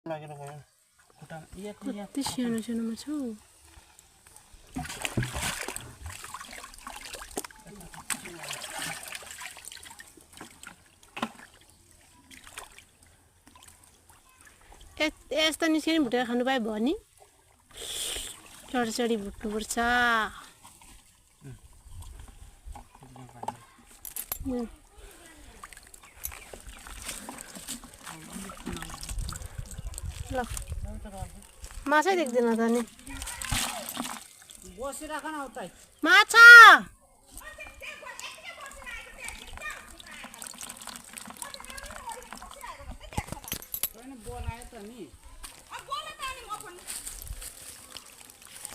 लागेर गयो खुट्टामा कति सानो सानोमा छ यस्तो निस्किने भुटेर खानु पाए भयो नि चढी चढी भुट्नुपर्छ ल माछै देख्दैन त नि बसिराख न उतै माछा बोलायो त नि